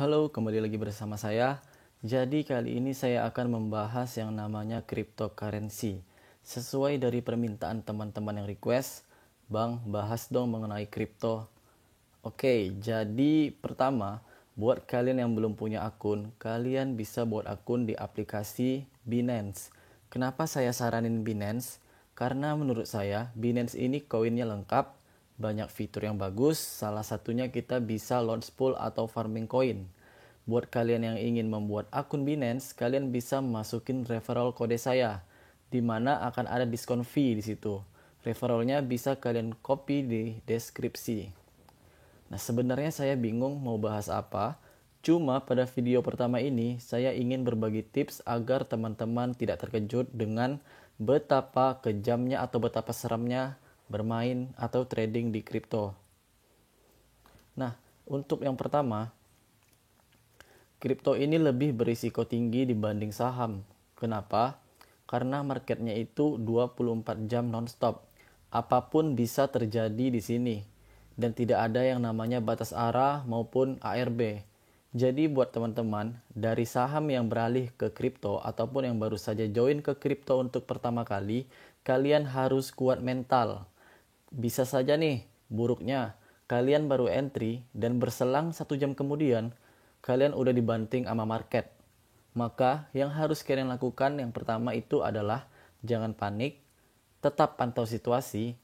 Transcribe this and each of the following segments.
Halo, kembali lagi bersama saya. Jadi kali ini saya akan membahas yang namanya cryptocurrency. Sesuai dari permintaan teman-teman yang request, Bang, bahas dong mengenai kripto. Oke, jadi pertama, buat kalian yang belum punya akun, kalian bisa buat akun di aplikasi Binance. Kenapa saya saranin Binance? Karena menurut saya, Binance ini koinnya lengkap, banyak fitur yang bagus, salah satunya kita bisa launch pool atau farming coin. Buat kalian yang ingin membuat akun Binance, kalian bisa masukin referral kode saya, di mana akan ada diskon fee di situ. Referralnya bisa kalian copy di deskripsi. Nah, sebenarnya saya bingung mau bahas apa. Cuma pada video pertama ini, saya ingin berbagi tips agar teman-teman tidak terkejut dengan betapa kejamnya atau betapa seramnya bermain atau trading di kripto. Nah, untuk yang pertama, kripto ini lebih berisiko tinggi dibanding saham. Kenapa? Karena marketnya itu 24 jam nonstop. Apapun bisa terjadi di sini. Dan tidak ada yang namanya batas arah maupun ARB. Jadi buat teman-teman, dari saham yang beralih ke kripto ataupun yang baru saja join ke kripto untuk pertama kali, kalian harus kuat mental. Bisa saja nih, buruknya, kalian baru entry dan berselang 1 jam kemudian, kalian udah dibanting sama market. Maka yang harus kalian lakukan yang pertama itu adalah jangan panik, tetap pantau situasi.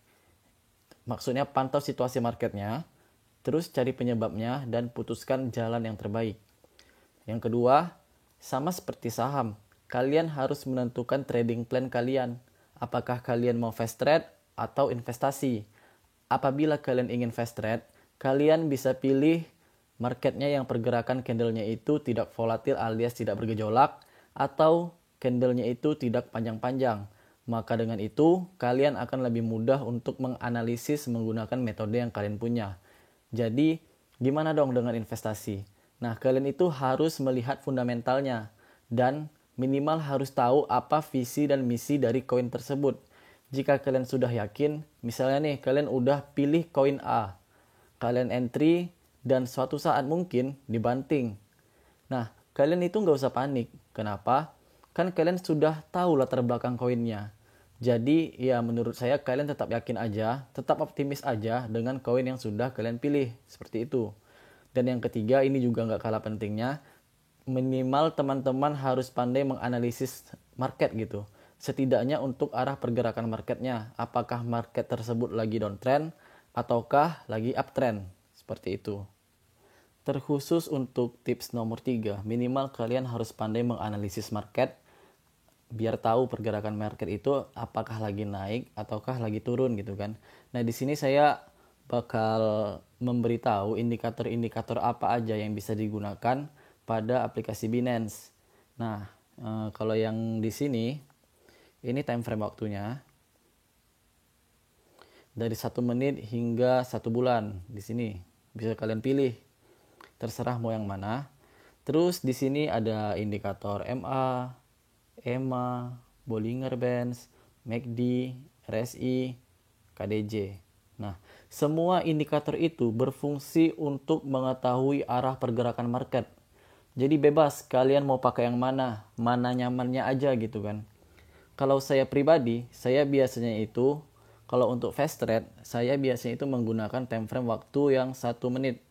Maksudnya pantau situasi marketnya, terus cari penyebabnya dan putuskan jalan yang terbaik. Yang kedua, sama seperti saham, kalian harus menentukan trading plan kalian. Apakah kalian mau fast trade atau investasi? Apabila kalian ingin fast trade, kalian bisa pilih marketnya yang pergerakan candlenya itu tidak volatil alias tidak bergejolak, atau candlenya itu tidak panjang-panjang. Maka dengan itu, kalian akan lebih mudah untuk menganalisis menggunakan metode yang kalian punya. Jadi, gimana dong dengan investasi? Nah, kalian itu harus melihat fundamentalnya dan minimal harus tahu apa visi dan misi dari koin tersebut. Jika kalian sudah yakin, misalnya nih, kalian udah pilih koin A, kalian entry dan suatu saat mungkin dibanting. Nah, kalian itu nggak usah panik. Kenapa? Kan kalian sudah tahu latar belakang koinnya. Jadi ya menurut saya kalian tetap yakin aja, tetap optimis aja dengan koin yang sudah kalian pilih. Seperti itu. Dan yang ketiga ini juga nggak kalah pentingnya, minimal teman-teman harus pandai menganalisis market gitu. Setidaknya untuk arah pergerakan marketnya. Apakah market tersebut lagi downtrend ataukah lagi uptrend. Seperti itu. Terkhusus untuk tips nomor 3, minimal kalian harus pandai menganalisis market biar tahu pergerakan market itu apakah lagi naik ataukah lagi turun gitu kan. Nah, di sini saya bakal memberitahu indikator-indikator apa aja yang bisa digunakan pada aplikasi Binance. Nah, kalau yang di sini ini time frame waktunya dari 1 menit hingga 1 bulan. Di sini bisa kalian pilih, terserah mau yang mana. Terus di sini ada indikator MA, EMA, Bollinger Bands, MACD, RSI, KDJ. Nah, semua indikator itu berfungsi untuk mengetahui arah pergerakan market. Jadi bebas kalian mau pakai yang mana nyamannya aja gitu kan. Kalau saya pribadi, saya biasanya itu kalau untuk fast trade, saya biasanya itu menggunakan time frame waktu yang 1 menit.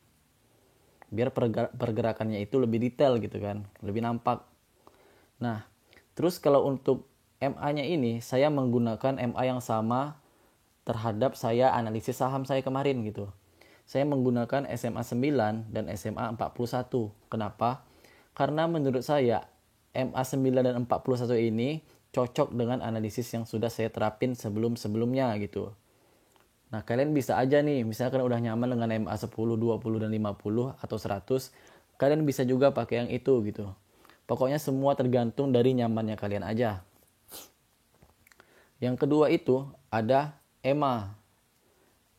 Biar pergerakannya itu lebih detail gitu kan, lebih nampak. Nah, terus kalau untuk MA-nya ini, saya menggunakan MA yang sama terhadap saya analisis saham saya kemarin gitu. Saya menggunakan SMA 9 dan SMA 41. Kenapa? Karena menurut saya MA 9 dan 41 ini cocok dengan analisis yang sudah saya terapin sebelum-sebelumnya gitu. Nah, kalian bisa aja nih, misalnya kalian udah nyaman dengan MA 10, 20, dan 50 atau 100, kalian bisa juga pakai yang itu gitu. Pokoknya semua tergantung dari nyamannya kalian aja. Yang kedua itu ada EMA.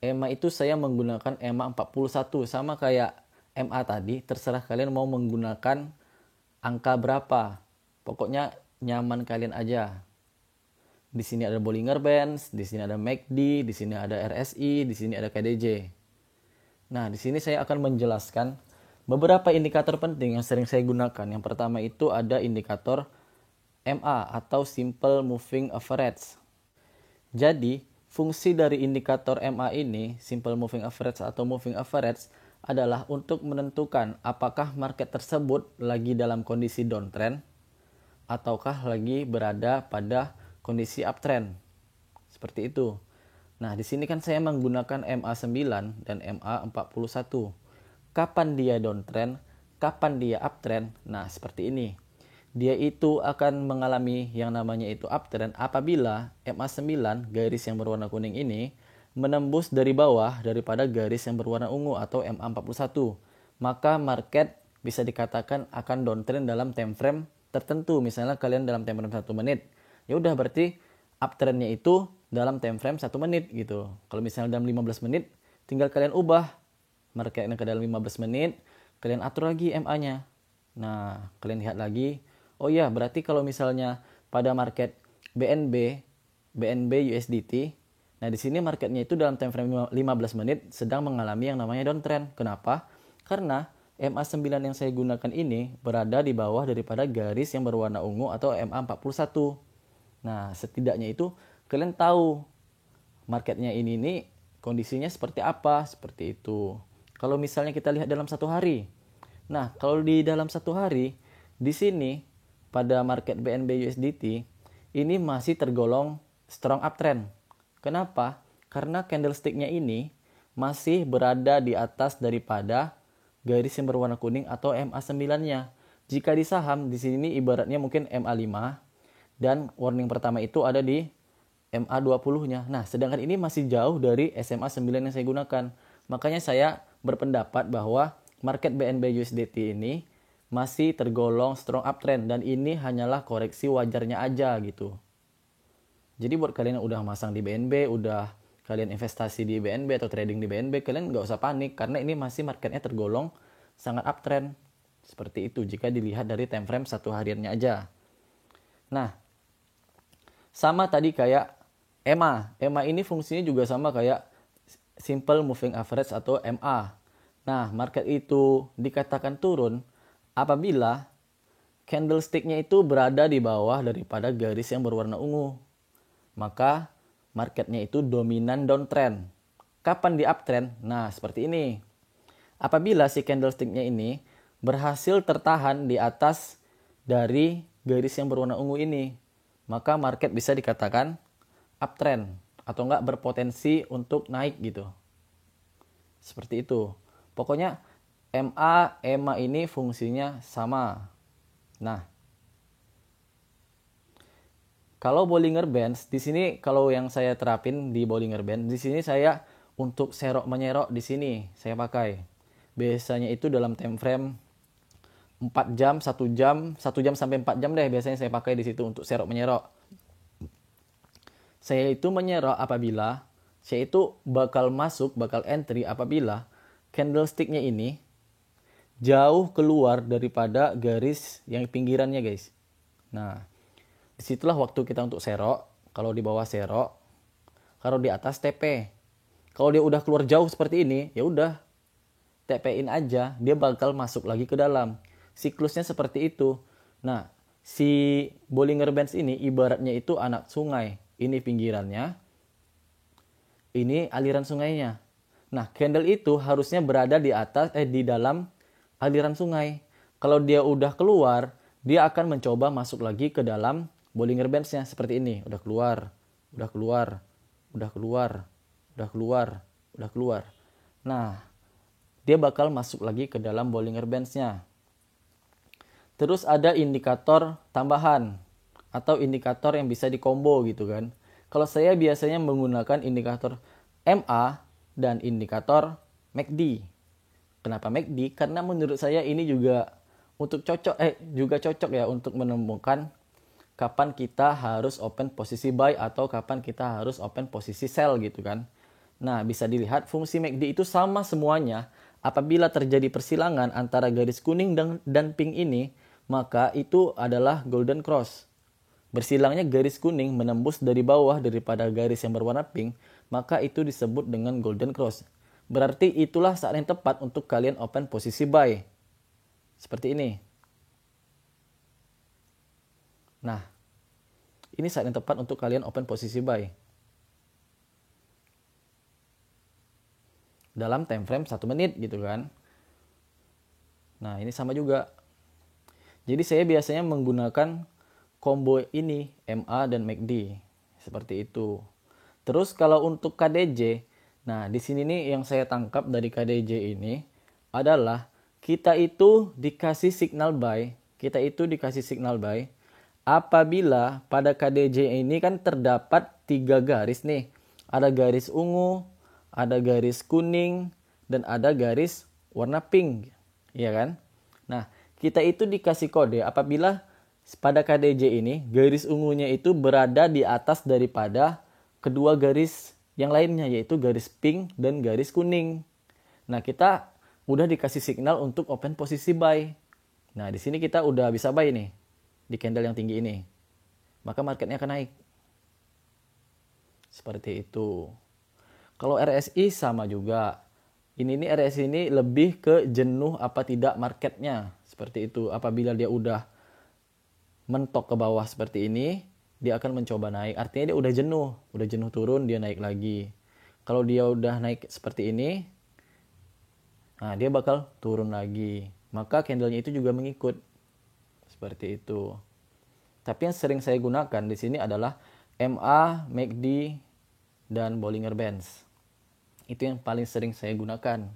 EMA itu saya menggunakan EMA 41 sama kayak MA tadi, terserah kalian mau menggunakan angka berapa. Pokoknya nyaman kalian aja. Di sini ada Bollinger Bands, di sini ada MACD, di sini ada RSI, di sini ada KDJ. Nah, di sini saya akan menjelaskan Beberapa indikator penting yang sering saya gunakan. Yang pertama itu ada indikator MA atau Simple Moving Average. Jadi, fungsi dari indikator MA ini, Simple Moving Average atau Moving Average, adalah untuk menentukan apakah market tersebut lagi dalam kondisi downtrend ataukah lagi berada pada kondisi uptrend. Seperti itu. Nah, di sini kan saya menggunakan MA9 dan MA41. Kapan dia downtrend, kapan dia uptrend? Nah, seperti ini. Dia itu akan mengalami yang namanya itu uptrend apabila MA9 garis yang berwarna kuning ini menembus dari bawah daripada garis yang berwarna ungu atau MA41. Maka market bisa dikatakan akan downtrend dalam time frame tertentu. Misalnya kalian dalam time frame 1 menit. Ya udah berarti uptrendnya itu dalam time frame 1 menit gitu. Kalau misalnya dalam 15 menit, tinggal kalian ubah marketnya ke dalam 15 menit, kalian atur lagi MA-nya. Nah, kalian lihat lagi, oh ya, berarti kalau misalnya pada market BNB USDT, nah di sini marketnya itu dalam time frame 15 menit sedang mengalami yang namanya downtrend. Kenapa? Karena MA9 yang saya gunakan ini berada di bawah daripada garis yang berwarna ungu atau MA41. Nah, setidaknya itu kalian tahu marketnya ini kondisinya seperti apa, seperti itu. Kalau misalnya kita lihat dalam satu hari. Nah, kalau di dalam satu hari, di sini pada market BNB USDT, ini masih tergolong strong uptrend. Kenapa? Karena candlestick-nya ini masih berada di atas daripada garis yang berwarna kuning atau MA9-nya. Jika di saham, di sini ibaratnya mungkin MA5 dan warning pertama itu ada di MA20-nya. Nah, sedangkan ini masih jauh dari SMA9 yang saya gunakan. Makanya saya berpendapat bahwa market BNB USDT ini masih tergolong strong uptrend dan ini hanyalah koreksi wajarnya aja gitu. Jadi buat kalian yang udah masang di BNB, udah kalian investasi di BNB atau trading di BNB, kalian nggak usah panik karena ini masih marketnya tergolong sangat uptrend. Seperti itu jika dilihat dari time frame satu hariannya aja. Nah, sama tadi kayak EMA. EMA ini fungsinya juga sama kayak Simple Moving Average atau MA. Nah, market itu dikatakan turun apabila candlestick-nya itu berada di bawah daripada garis yang berwarna ungu. Maka marketnya itu dominan downtrend. Kapan di uptrend? Nah, seperti ini. Apabila si candlestick-nya ini berhasil tertahan di atas dari garis yang berwarna ungu ini, maka market bisa dikatakan uptrend atau enggak berpotensi untuk naik gitu. Seperti itu. Pokoknya MA, EMA ini fungsinya sama. Nah, kalau Bollinger Bands di sini kalau yang saya terapin di Bollinger Bands di sini saya untuk serok menyerok di sini saya pakai. Biasanya itu dalam time frame 4 jam, 1 jam, 1 jam sampai 4 jam deh biasanya saya pakai di situ untuk serok menyerok. Saya itu menyerok apabila saya itu bakal entry apabila candlestick-nya ini jauh keluar daripada garis yang pinggirannya, guys. Nah, disitulah waktu kita untuk serok. Kalau di bawah serok, kalau di atas TP. Kalau dia udah keluar jauh seperti ini, ya udah TP-in aja, dia bakal masuk lagi ke dalam. Siklusnya seperti itu. Nah, si Bollinger Bands ini ibaratnya itu anak sungai. Ini pinggirannya, ini aliran sungainya. Nah, candle itu harusnya berada di dalam aliran sungai. Kalau dia udah keluar, dia akan mencoba masuk lagi ke dalam Bollinger Bands-nya seperti ini. Udah keluar, udah keluar, udah keluar, udah keluar, udah keluar. Nah, dia bakal masuk lagi ke dalam Bollinger Bands-nya. Terus ada indikator tambahan atau indikator yang bisa dikombo gitu kan. Kalau saya biasanya menggunakan indikator MA dan indikator MACD. Kenapa MACD? Karena menurut saya ini juga cocok ya untuk menemukan kapan kita harus open posisi buy atau kapan kita harus open posisi sell gitu kan. Nah, bisa dilihat fungsi MACD itu sama semuanya. Apabila terjadi persilangan antara garis kuning dan pink ini, maka itu adalah golden cross. Bersilangnya garis kuning menembus dari bawah daripada garis yang berwarna pink, maka itu disebut dengan golden cross. Berarti itulah saat yang tepat untuk kalian open posisi buy. Seperti ini. Nah, ini saat yang tepat untuk kalian open posisi buy. Dalam time frame 1 menit gitu kan. Nah, ini sama juga. Jadi saya biasanya menggunakan combo ini, MA dan MACD. Seperti itu. Terus kalau untuk KDJ, nah di sini nih yang saya tangkap dari KDJ ini adalah kita itu dikasih signal buy, apabila pada KDJ ini kan terdapat 3 garis nih. Ada garis ungu, ada garis kuning, dan ada garis warna pink. Iya kan? Nah, kita itu dikasih kode apabila pada KDJ ini garis ungunya itu berada di atas daripada kedua garis yang lainnya, yaitu garis pink dan garis kuning. Nah, kita udah dikasih signal untuk open posisi buy. Nah, di sini kita udah bisa buy nih di candle yang tinggi ini. Maka marketnya akan naik. Seperti itu. Kalau RSI sama juga. Ini RSI ini lebih ke jenuh apa tidak marketnya. Seperti itu. Apabila dia udah mentok ke bawah seperti ini, dia akan mencoba naik. Artinya dia udah jenuh turun, dia naik lagi. Kalau dia udah naik seperti ini, nah dia bakal turun lagi. Maka candlenya itu juga mengikut. Seperti itu. Tapi yang sering saya gunakan di sini adalah MA, MACD, dan Bollinger Bands. Itu yang paling sering saya gunakan.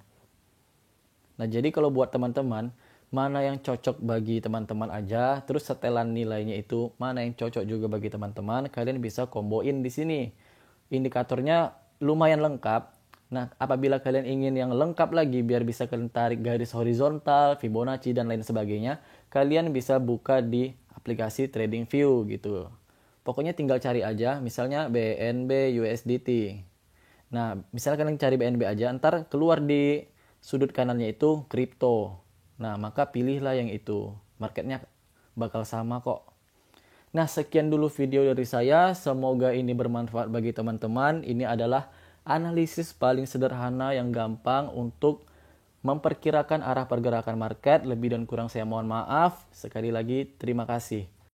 Nah, jadi kalau buat teman-teman, mana yang cocok bagi teman-teman aja, terus setelan nilainya itu mana yang cocok juga bagi teman-teman, kalian bisa komboin di sini. Indikatornya lumayan lengkap. Nah, apabila kalian ingin yang lengkap lagi biar bisa kalian tarik garis horizontal, Fibonacci dan lain sebagainya, kalian bisa buka di aplikasi TradingView gitu. Pokoknya tinggal cari aja, misalnya BNB USDT. Nah, misalnya kalian cari BNB aja, ntar keluar di sudut kanannya itu kripto. Nah, maka pilihlah yang itu. Marketnya bakal sama kok. Nah, sekian dulu video dari saya. Semoga ini bermanfaat bagi teman-teman. Ini adalah analisis paling sederhana yang gampang untuk memperkirakan arah pergerakan market. Lebih dan kurang saya mohon maaf. Sekali lagi, terima kasih.